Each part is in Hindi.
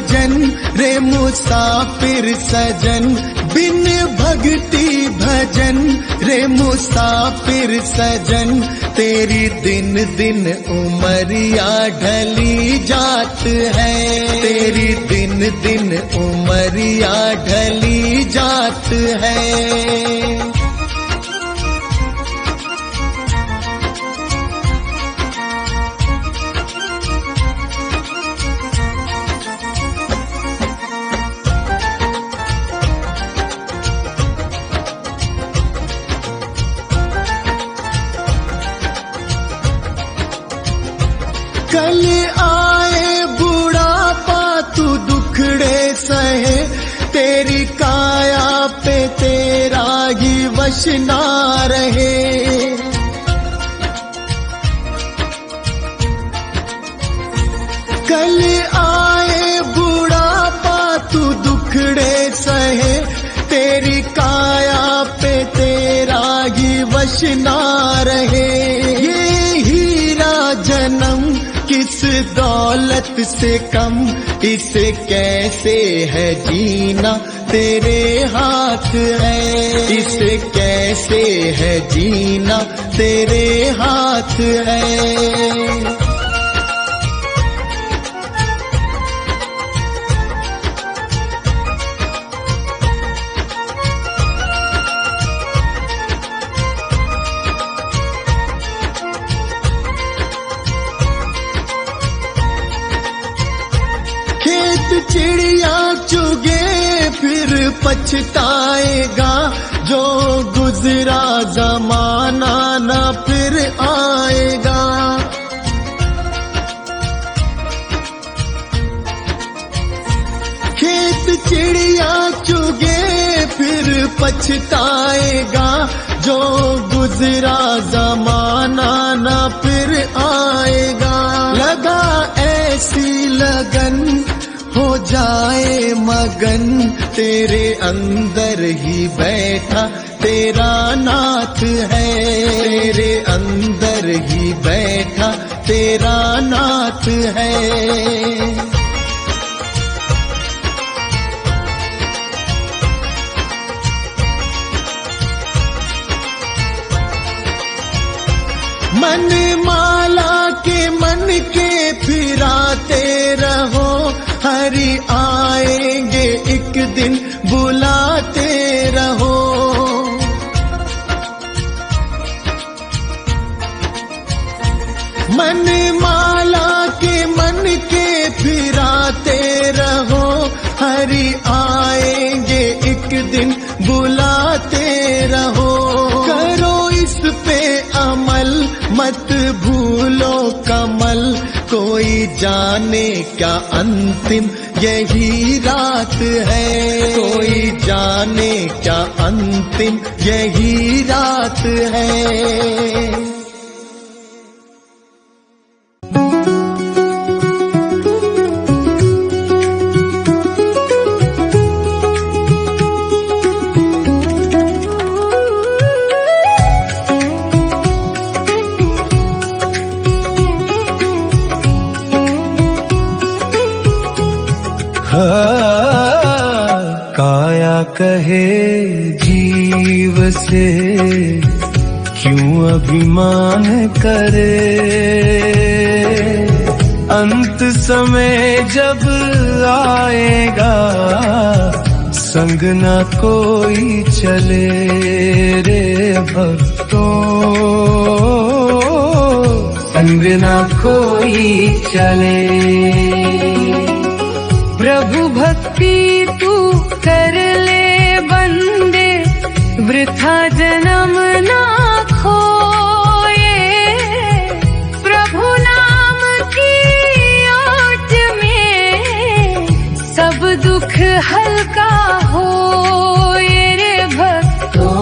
भजन रे मुसाफिर सजन, बिन भक्ति भजन रे मुसाफिर सजन, तेरी दिन दिन उमरिया ढली जात है, तेरी दिन दिन उमरिया ढली जात है। कल आए बुढ़ापा तू दुखड़े सहे, तेरी काया पे तेरा ही वश ना रहे। कल आए बुढ़ापा तू दुखड़े सहे, तेरी काया पे तेरा ही वश ना रहे। ये हीरा जन्म किस दौलत से कम, इसे कैसे है जीना तेरे हाथ है, इसे कैसे है जीना तेरे हाथ है। चिड़िया चुगे फिर पछताएगा, जो गुजरा जमाना ना फिर आएगा। खेत चिड़िया चुगे फिर पछताएगा, जो गुजरा जमाना ना फिर आएगा। लगा ऐसी लगन हो जाए मगन, तेरे अंदर ही बैठा तेरा नाथ है, तेरे अंदर ही बैठा तेरा नाथ है। मन माला के मन के फिराते रहो, हरि आएंगे एक दिन बुलाते रहो। मन माला के मन के फिराते रहो, हरि आएंगे एक दिन बुलाते रहो। करो इस पे अमल मत भूलो कमल, कोई जाने क्या अंतिम यही रात है, कोई जाने क्या अंतिम यही रात है। काया कहे जीव से क्यों अभिमान करे, अंत समय जब आएगा संग न कोई चले रे भक्तों, संग न कोई चले। प्रभु भक्ति तू कर ले बंदे, वृथा जन्म ना खोए। प्रभु नाम की ओट में सब दुख हल्का होए रे भक्तों,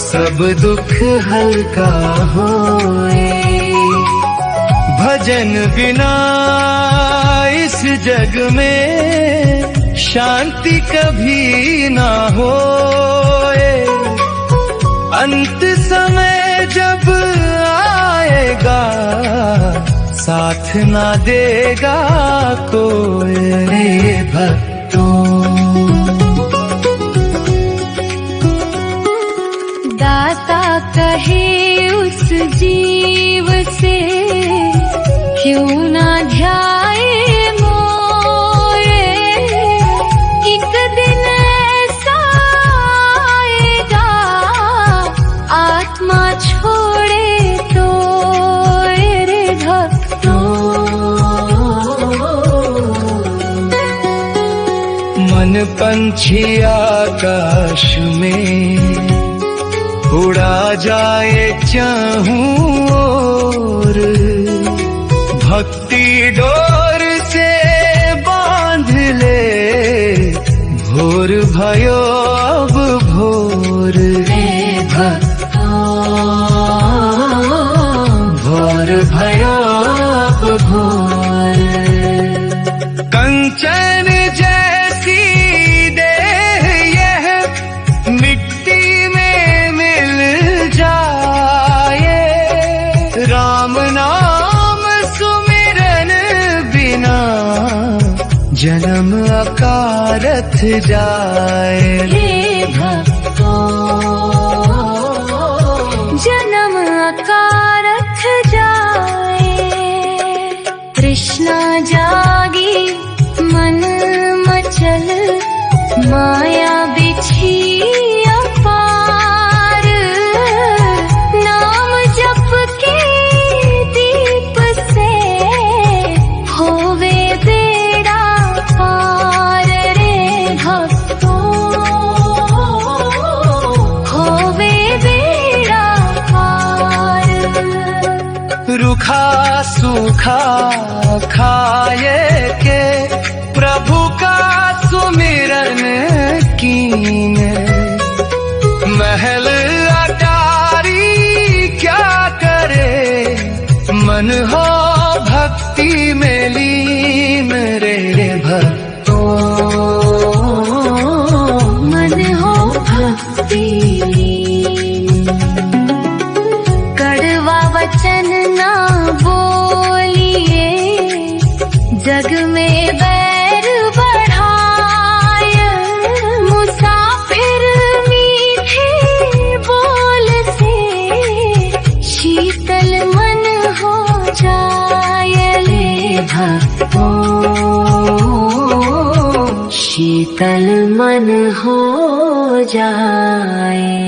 सब दुख हल्का होए। भजन बिना इस जग में शांति कभी ना होए, अंत समय जब आएगा साथ ना देगा कोई। रे भक्तों, दाता कहे उस जीव से क्यों ना ध्याए मोए। एक दिन ऐसा आएगा आत्मा छोड़े तो रे भक्तों। मन पंछी आकाश में उड़ा जाए चाहूं और, भक्ति डोर से बांध ले भोर भयो अब भोर। रे भक्तों, भोर भयो अब भोर। कंचन जैसी देह यह मिट्टी में मिल जाए। राम नाम सुमिरन बिना जन्म अकारथ जाए। हे भक्तों, जन्म अकारथ जाए। तृष्णा जागी मन मचल, माया बिछी अपार। नाम जप के दीप से होवे बेड़ा पार। रे भक्तों, होवे बेड़ा पार। रूखा सूखा खाए के प्रभु का सुमिरन कीन। महल अटारी क्या करे, मन हो भक्ति में लीन। रे भक्तों, मन हो भक्ति। कड़वा वचन ना बोलिए, जग में बैर बढ़ाए। मुसाफिर मीठे बोल से शीतल मन हो जाए। ले भक्तों, शीतल मन हो जाए।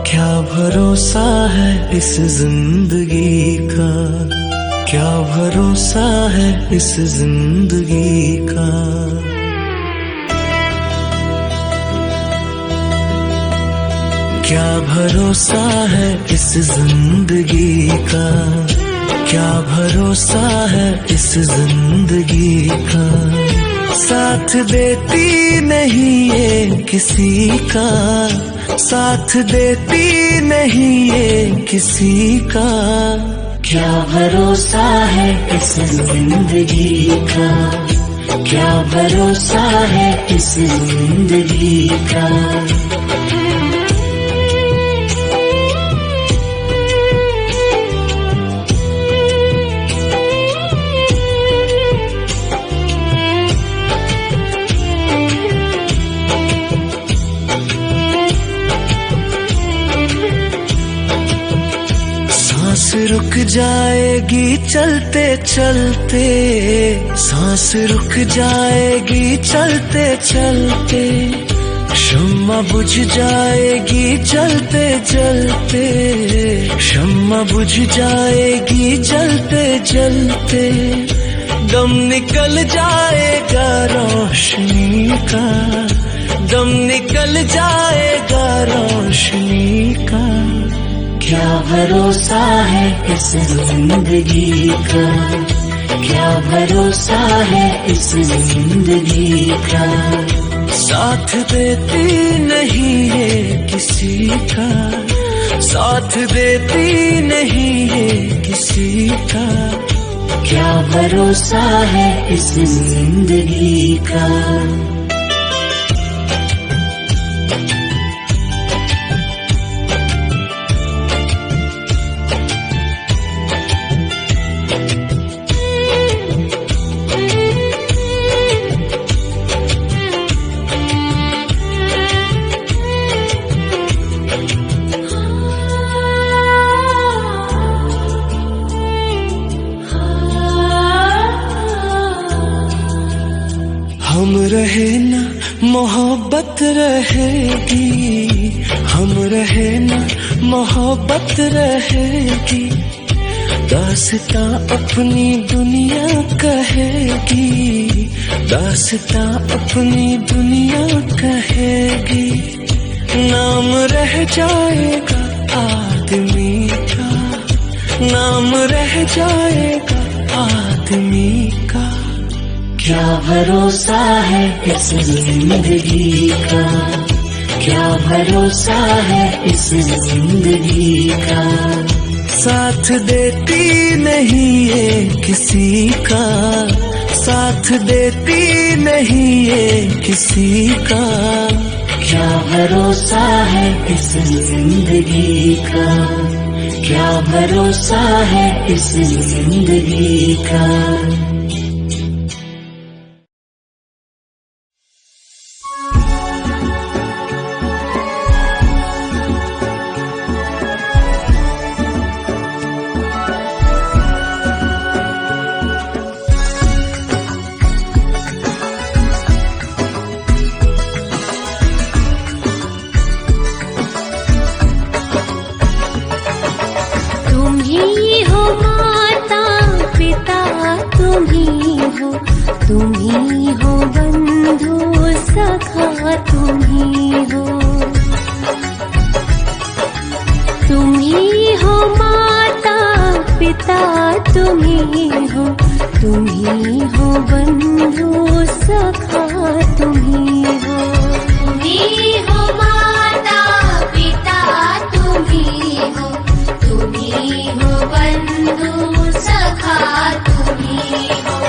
क्या भरोसा है इस जिंदगी का, क्या भरोसा है इस जिंदगी का। क्या भरोसा है इस जिंदगी का, क्या भरोसा है इस जिंदगी का। साथ देती नहीं ये किसी का, साथ देती नहीं ये किसी का। क्या भरोसा है इस जिंदगी का, क्या भरोसा है इस जिंदगी का। सांस रुक जाएगी चलते चलते, सांस रुक जाएगी चलते चलते। शम्मा बुझ जाएगी जलते जलते, शम्मा बुझ जाएगी जलते जलते। दम निकल जाएगा रोशनी का, दम निकल जाएगा रोशनी का। क्या भरोसा है इस जिंदगी का, क्या भरोसा है इस जिंदगी का। साथ देती नहीं ये किसी का, साथ देती नहीं ये किसी का। क्या भरोसा है इस जिंदगी का। हम रहे ना मोहब्बत रहेगी, हम रहे ना मोहब्बत रहेगी। दास्तां अपनी दुनिया कहेगी, दास्तां अपनी दुनिया कहेगी। नाम रह जाएगा आदमी का, नाम रह जाएगा आदमी का। क्या भरोसा है इस जिंदगी का, क्या भरोसा है इस जिंदगी का। साथ देती नहीं ये किसी का, साथ देती नहीं ये किसी का। क्या भरोसा है इस जिंदगी का, क्या भरोसा है इस जिंदगी का। तुम्ही हो बंधु सखा, तुम्ही हो, तुम्ही हो माता पिता, तुम्ही हो, तुम्ही हो बंधु सखा, तुम्ही हो, तुम्ही हो माता पिता, तुम्ही हो, तुम्ही हो बंधु सखा, तुम्ही हो।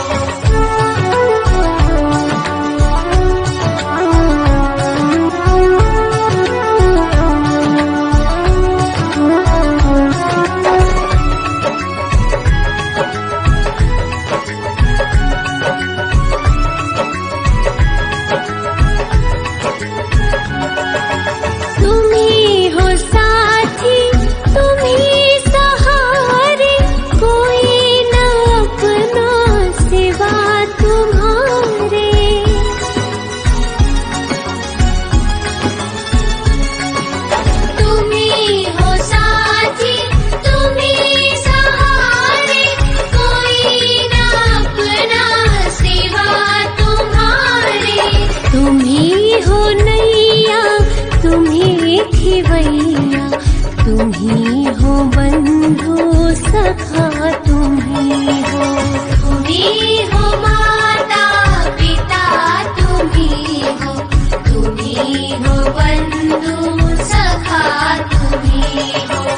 तुम्ही हो बंधु सखा, तुम्ही हो, तुम्ही हो माता पिता, तुम्ही हो, तुम्ही हो बंधु सखा, तुम्ही हो।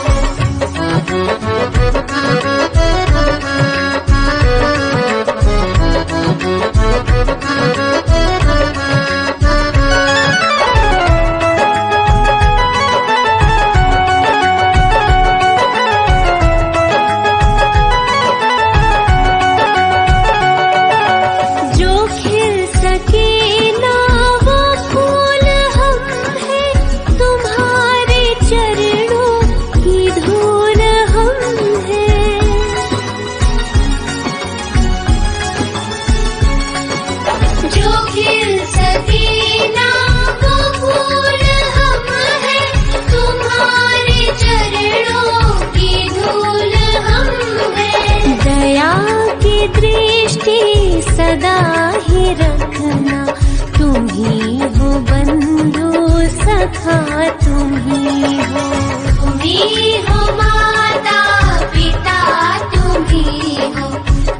सदा ही रखना, तुम्ही हो बंधु सखा, तुम्ही हो, तुम्ही हो माता पिता, तुम्ही हो,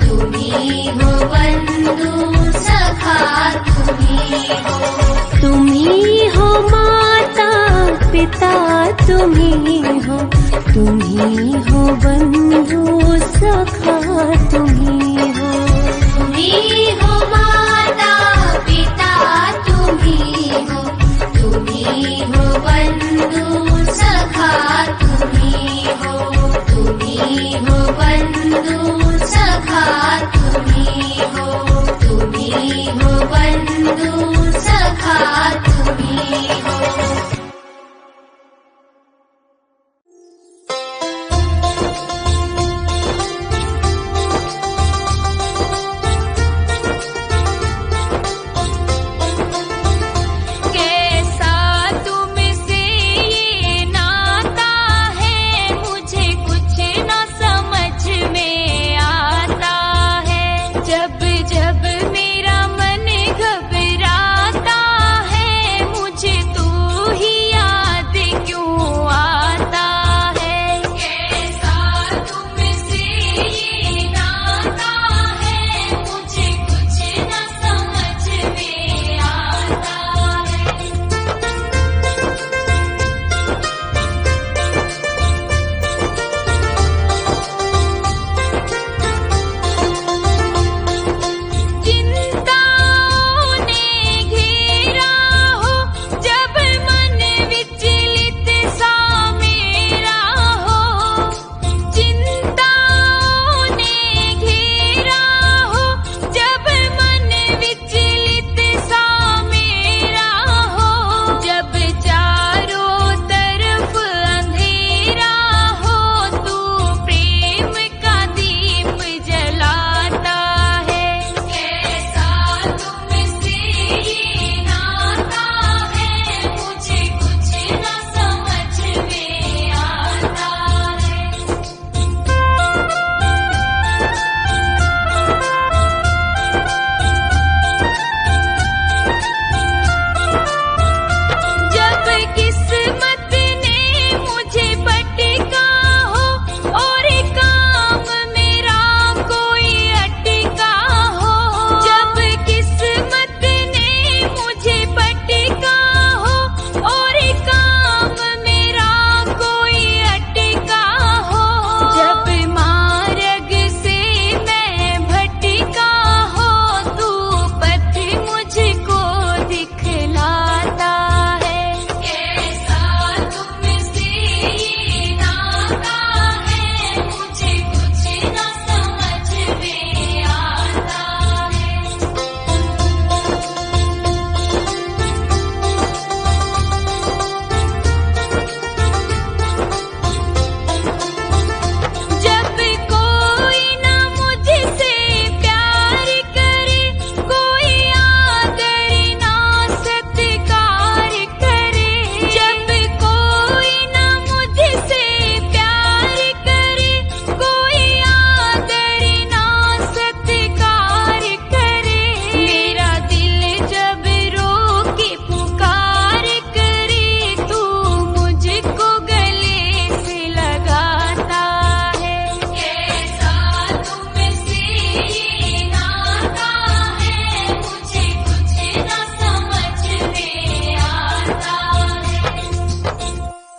तुम्ही हो बंधु सखा, तुम्ही हो। तुम ही हो